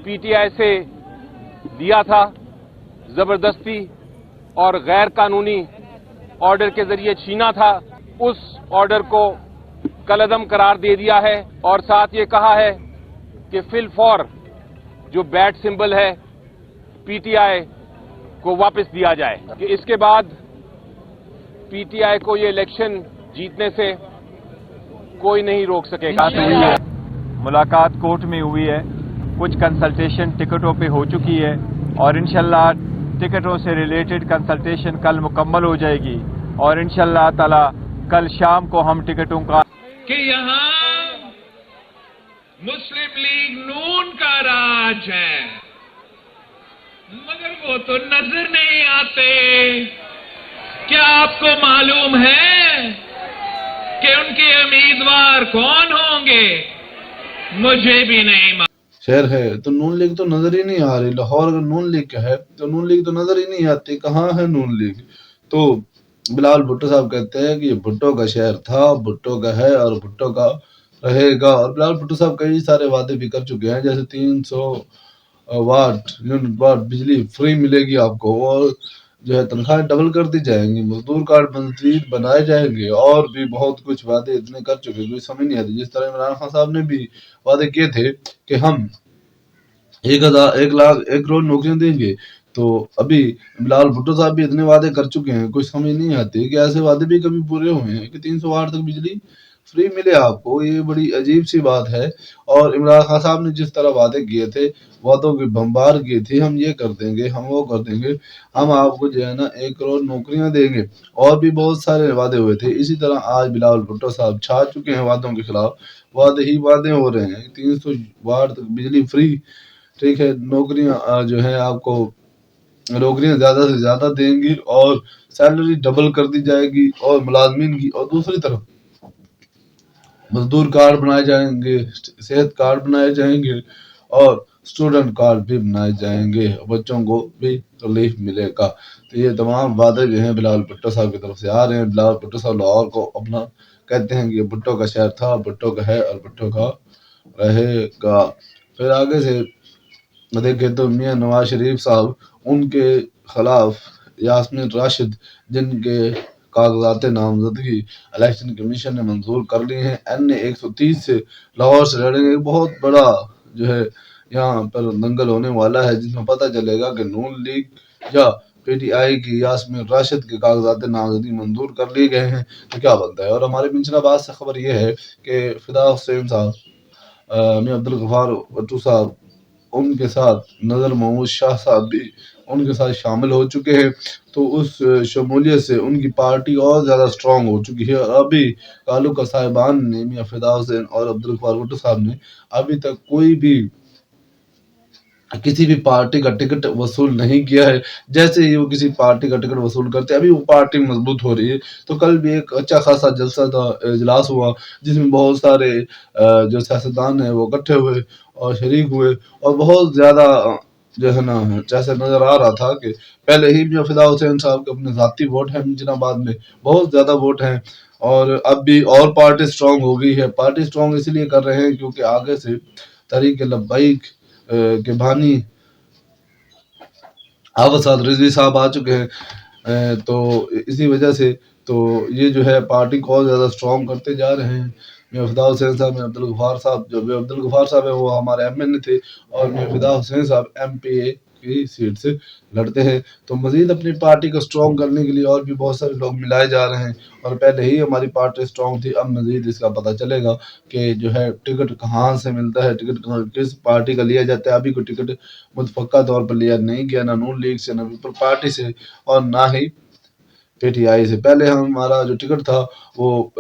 PTI से लिया था, जबरदस्ती और गैर कानूनी ऑर्डर के जरिए छीना था, उस ऑर्डर को कलअदम करार दे दिया है और साथ ये कहा है कि फिल फॉर जो बैट सिंबल है पीटीआई को वापस दिया जाए, कि इसके बाद पीटीआई को ये इलेक्शन जीतने से कोई नहीं रोक सकेगा। मुलाकात कोर्ट में हुई है, कुछ कंसल्टेशन टिकटों पे हो चुकी है और इंशाल्लाह टिकटों से रिलेटेड कंसल्टेशन कल मुकम्मल हो जाएगी और इंशाल्लाह ताला कल शाम को हम टिकटों का कि यहाँ मुस्लिम लीग नून का राज है, मगर वो तो नजर नहीं आते। क्या आपको मालूम है कि उनके उम्मीदवार कौन होंगे? मुझे भी नहीं मालूम। शहर है तो नून लीग तो नजर ही नहीं आ रही। लाहौर अगर नून लीग का है तो नून लीग तो नजर ही नहीं आती। कहाँ है नून लीग? तो बिलावल भुट्टो साहब कहते हैं कि ये भुट्टो का शहर था, भुट्टो का है और भुट्टो का रहेगा। और बिलावल भुट्टो साहब कई सारे वादे भी कर चुके हैं, जैसे 300 वाट यूनिट वाट बिजली फ्री मिलेगी आपको, और जो है तनख्वाहें डबल कर दी जाएंगी, मजदूर कार्ड मजीद बनाए जाएंगे और भी बहुत कुछ वादे इतने कर चुके कोई समझ नहीं आती। जिस तरह इमरान खान साहब ने भी वादे किए थे कि हम 1 करोड़ नौकरियां देंगे, तो अभी बिलावल भुट्टो साहब भी इतने वादे कर चुके हैं, कुछ समझ नहीं आती कि ऐसे वादे भी कभी पूरे हुए हैं कि 300 वाट तक बिजली फ्री मिले आपको। ये बड़ी अजीब सी बात है। और इमरान खान साहब ने जिस तरह वादे किए थे, वादों की बम्बार की थी, हम ये कर देंगे, हम वो कर देंगे, हम आपको जो है ना 1 करोड़ नौकरियां देंगे, और भी बहुत सारे वादे हुए थे। इसी तरह आज बिलावल भुट्टो साहब छा चुके हैं वादों के खिलाफ। वादे ही वादे हो रहे हैं। 300 वाट तक बिजली फ्री, ठीक है, नौकरियां जो है आपको नौकरियां ज्यादा से ज्यादा देंगी और सैलरी डबल कर दी जाएगी और मुलाजमीन की। और दूसरी तरफ मजदूर कार्ड बनाए जाएंगे, सेहत कार्ड बनाए जाएंगे और स्टूडेंट कार्ड भी बनाए जाएंगे, बच्चों को भी रिलीफ मिलेगा। तो ये तमाम वादे जो हैं बिलावल भुट्टो साहब की तरफ से आ रहे हैं। बिलावल भुट्टो साहब लाहौर को अपना कहते हैं कि ये भुट्टो का शहर था, भुट्टो का है और भुट्टो का रहेगा। फिर आगे से देखे तो मियां नवाज शरीफ साहब, उनके खिलाफ यास्मीन राशिद, जिनके कागजात नामजदगी इलेक्शन कमीशन ने मंजूर कर ली हैं, NA 130 से लाहौर से लड़ेंगे। एक बहुत बड़ा जो है यहाँ पर दंगल होने वाला है, जिसमें पता चलेगा कि नून लीग या PTI की यास्मीन राशिद के कागजात नामजदगी मंजूर कर लिए गए हैं तो क्या बनता है। और हमारे मिंचनाबाद से खबर यह है कि फिदा हुसैन साहब, मियां अब्दुल गफ्फार भट्टू साहब, उनके साथ नजर महमूद शाह साहब भी उनके साथ शामिल हो चुके हैं। तो उस शमूलियत से उनकी पार्टी और ज़्यादा स्ट्रांग हो चुकी है। और अभी ताल्लुका साहिबान ने, मियां फिदा हुसैन और अब्दुल गफ्फार भट्टू साहब ने अभी तक कोई भी किसी भी पार्टी का टिकट वसूल नहीं किया है। जैसे ही वो किसी पार्टी का टिकट वसूल करते हैं, अभी वो पार्टी मजबूत हो रही है। तो कल भी एक अच्छा खासा जलसा था, इजलास हुआ, जिसमें बहुत सारे जो सियासतदान है वो इकट्ठे हुए और शरीक हुए। और बहुत ज्यादा जो है ना, जैसे नजर आ रहा था कि पहले ही मियां फिदा हुसैन साहब के अपने जाती वोट हैं मिंजनाबाद में, बहुत ज्यादा वोट हैं। और अब भी और पार्टी स्ट्रांग हो गई है। पार्टी स्ट्रांग इसलिए कर रहे हैं क्योंकि आगे से तहरीक लब्बैक के बानी आवाज़ रिजवी साहब आ चुके हैं। तो इसी वजह से तो ये जो है पार्टी को और ज़्यादा स्ट्रॉन्ग करते जा रहे हैं। मियां फिदा हुसैन साहब, मियां अब्दुल गफ्फार साहब, जो मियां अब्दुल गफ्फार साहब है वो हमारे MNA थे और मियां फिदा हुसैन साहब MPA की सीट से लड़ते हैं। तो मजीद अपनी पार्टी को स्ट्रॉन्ग करने के लिए और भी बहुत सारे लोग मिलाए जा रहे हैं। और पहले ही हमारी पार्टी स्ट्रॉन्ग थी, अब मजीद इसका पता चलेगा कि जो है टिकट कहाँ से मिलता है, टिकट किस पार्टी का लिया जाता है। अभी कोई टिकट मुतफक्का तौर पर लिया नहीं गया, ना नून लीग से, ना पीपल पार्टी से और ना ही PTI से। पहले हमारा जो टिकट था वो